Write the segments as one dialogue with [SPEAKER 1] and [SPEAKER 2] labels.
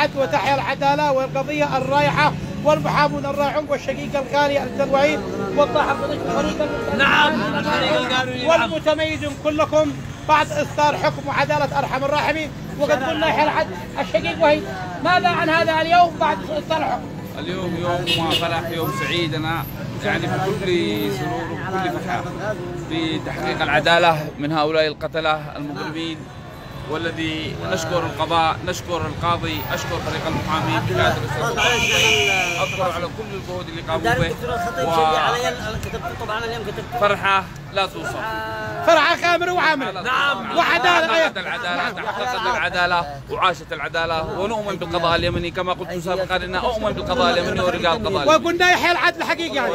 [SPEAKER 1] العدل وتحيا العدالة والقضية الرايحة والمحامون الراعون والشقيق الغالي عبد الوهيب والطاحن الفريق
[SPEAKER 2] نعم
[SPEAKER 1] والمتميزون كلكم بعد إصدار حكم وعدالة أرحم الراحمين. وقد قلنا يحيى العدل الشقيق وهيب، ماذا عن هذا اليوم بعد إصدار الحكم؟
[SPEAKER 3] اليوم يوم فرح، يوم سعيد، أنا يعني بكل سرور وبكل فرحة بتحقيق العدالة من هؤلاء القتلة المجرمين، والذي نشكر القضاء، نشكر القاضي، أشكر فريق المحامين بقيادة الأستاذ أشكر على كل الجهود اللي قاموا به.
[SPEAKER 2] طبعا اليوم كتبت
[SPEAKER 3] فرحة لا توصف،
[SPEAKER 1] فرحة كامرة وعامرة.
[SPEAKER 2] نعم
[SPEAKER 1] وعدالة.
[SPEAKER 3] تحققت العدالة وعاشت العدالة، ونؤمن بالقضاء اليمني كما قلت سابقا أن أؤمن بالقضاء اليمني ورجال القضاء اليمني.
[SPEAKER 1] وقلنا يحيى العدل حقيقي يعني.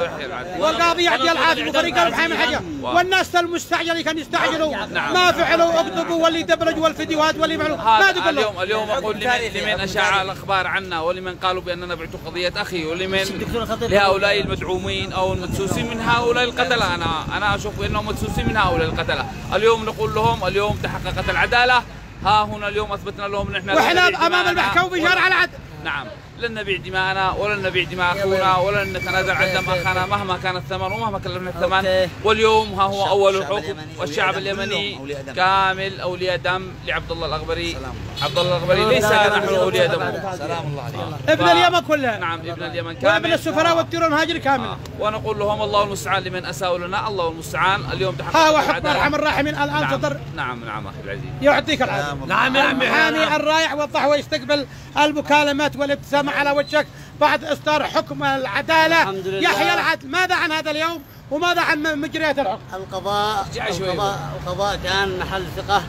[SPEAKER 1] والقاضي يحيى العدل وفريق المحامي حاجة. والناس المستعجل كانوا يستعجلوا ما فعلوا اكذبوا واللي دبلجوا والفيديوهات واللي فعلوا ما تقول لهم.
[SPEAKER 3] اليوم أقول لمن أشاع الأخبار عنا ولمن قالوا بأننا بعتوا قضية أخي ولمن لهؤلاء المدعومين أو المدسوسين من هؤلاء القتلة. أنا أشوف أنهم مدسوسين من هؤلاء القتلة. اليوم نقول لهم اليوم تحققت العدالة، ها هنا اليوم أثبتنا لهم نحن
[SPEAKER 1] وإحنا أمام المحكمة بشارع العدل.
[SPEAKER 3] نعم، لن نبيع دماءنا ولن نبيع دماء أخونا ولن نتنازل عن دم أخانا مهما كان الثمن ومهما كلفنا الثمن. واليوم ها هو أول الحكم، والشعب اليمني كامل أولياء دم لعبد الله الأغبري. عبد الله الأغبري ليس نحن أولياء دمه،
[SPEAKER 2] سلام الله عليه،
[SPEAKER 1] ابن اليمن كلها.
[SPEAKER 3] نعم ابن اليمن كامل،
[SPEAKER 1] وابن السفراء والطيور المهاجر كامل.
[SPEAKER 3] ونقول لهم الله المستعان لمن أساءوا لنا، الله المستعان. اليوم تحقق
[SPEAKER 1] ها هو حكم أرحم الراحمين الآن صدر.
[SPEAKER 3] نعم أخي العزيز،
[SPEAKER 1] يعطيك العافية.
[SPEAKER 2] نعم يا عمي.
[SPEAKER 1] المحامي الرايح والضحوة يستقبل المكالمات والابتسامة على وجهك بعد إصدار حكم العدالة. يحيى العدل، ماذا عن هذا اليوم وماذا عن مجريات الحكم؟
[SPEAKER 2] القضاء كان محل ثقة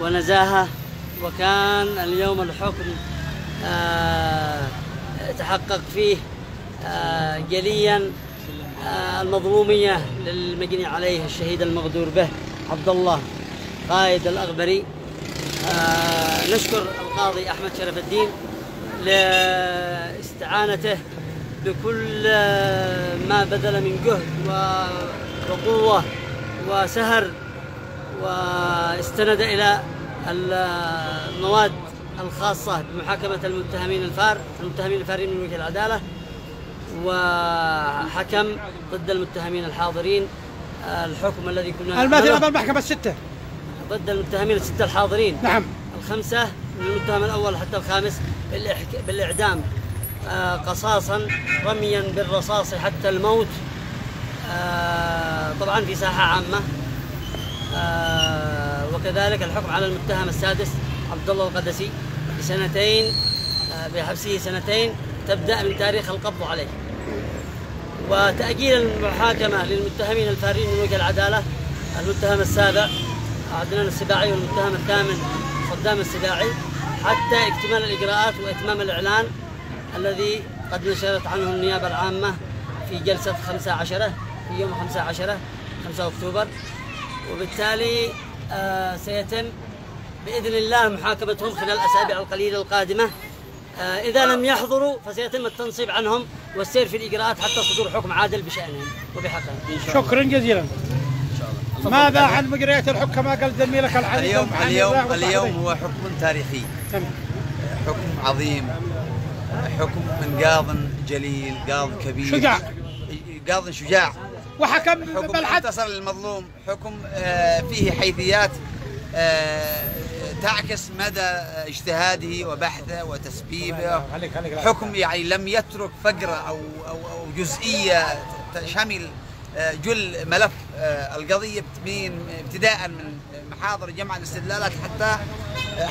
[SPEAKER 2] ونزاهة، وكان اليوم الحكم تحقق فيه جليا المظلومية للمجني عليه الشهيد المغدور به عبد الله قائد الأغبري. نشكر القاضي أحمد شرف الدين لاستعانته بكل ما بذل من جهد وقوة وسهر، واستند إلى المواد الخاصة بمحاكمة المتهمين الفارين من وجه العدالة، وحكم ضد المتهمين الحاضرين الحكم الذي كنا
[SPEAKER 1] الماثل أمام المحكمة الستة
[SPEAKER 2] ضد المتهمين الستة الحاضرين.
[SPEAKER 1] نعم.
[SPEAKER 2] الخمسة من المتهم الأول حتى الخامس بالإعدام قصاصا رميا بالرصاص حتى الموت، طبعا في ساحة عامة. وكذلك الحكم على المتهم السادس عبد الله القدسي بسنتين، بحبسه سنتين تبدأ من تاريخ القبض عليه، وتأجيل المحاكمة للمتهمين الفارين من وجه العدالة، المتهم السابع عدنان السباعي والمتهم الثامن صدام السباعي، حتى اكتمال الإجراءات وإتمام الإعلان الذي قد نشرت عنه النيابة العامة في جلسة 15 في يوم 15 أكتوبر. وبالتالي سيتم بإذن الله محاكمتهم خلال الأسابيع القليلة القادمة. إذا لم يحضروا فسيتم التنصيب عنهم والسير في الإجراءات حتى صدور حكم عادل بشأنهم وبحقهم.
[SPEAKER 1] شكرا جزيلا. ماذا عن مجريات الحكم كما قال زميلك العزيز؟
[SPEAKER 4] اليوم هو حكم تاريخي، حكم عظيم، حكم من قاض جليل، قاض كبير، قاض شجاع،
[SPEAKER 1] وحكم
[SPEAKER 4] حكم انتصر للمظلوم، حكم فيه حيثيات تعكس مدى اجتهاده وبحثه وتسبيبه. حكم يعني لم يترك فقرة أو جزئية تشمل جل ملف القضية ابتداء من محاضر جمع الاستدلالات حتى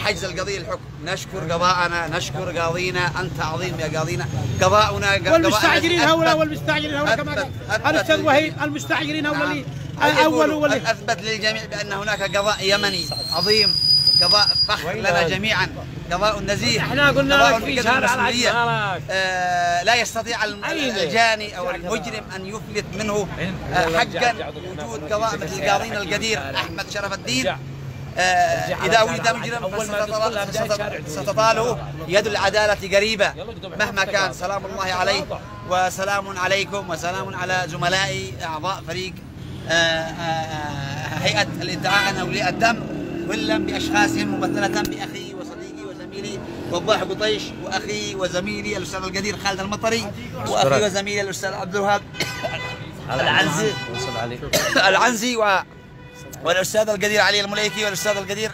[SPEAKER 4] حجز القضية الحكم. نشكر قضاءنا، نشكر قاضينا، أنت عظيم يا قاضينا. قضاؤنا
[SPEAKER 1] والمستعجلين هؤلاء والمستعجلين هؤلاء كما قال الأستاذ وهيب، المستعجلين هؤلاء الأول واللي
[SPEAKER 4] أثبت للجميع بأن هناك قضاء يمني عظيم، قضاء فخر لنا جميعا، قضاء نزيه.
[SPEAKER 2] احنا قلنا لك في شارع
[SPEAKER 4] لا يستطيع الجاني او المجرم ان يفلت منه حقا وجود قضاء مثل قاضينا القدير احمد شرف الدين. اذا وجد مجرم ستطاله يد العداله قريبه مهما كان. سلام الله عليه وسلام عليكم وسلام على زملائي اعضاء فريق هيئه الادعاء عن اولياء الدم، كلا باشخاصهم ممثله باخي وصديقي وزميلي وضاح قطيش، واخي وزميلي الاستاذ القدير خالد المطري، واخي وزميلي الاستاذ عبد الوهاب العنزي والاستاذ القدير علي المليكي والاستاذ القدير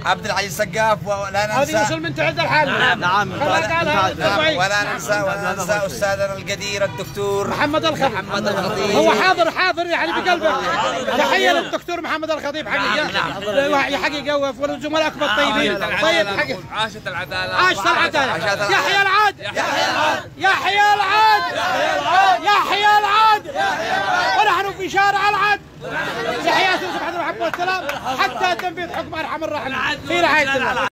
[SPEAKER 4] عبد العزيز سقاف. ولا ننسى
[SPEAKER 1] هذه وصل من تعد الحال.
[SPEAKER 2] نعم.
[SPEAKER 4] ولا ننسى استاذنا القدير الدكتور
[SPEAKER 1] محمد الخطيب. هو حاضر يعني بقلبه. تحيه للدكتور محمد الخطيب حقيقه حقيقه والزملاء الاكبر الطيبين. طيب حقيقه
[SPEAKER 3] عاشت العداله.
[SPEAKER 1] عاشت العداله. يحيى العاد. يحيى العاد. يحيى العاد. ونحن في شارع العاد. تحياتي سبحانه وتعالى والسلام حتى تنفيذ حكم ارحم الراحمين في رعايه الله.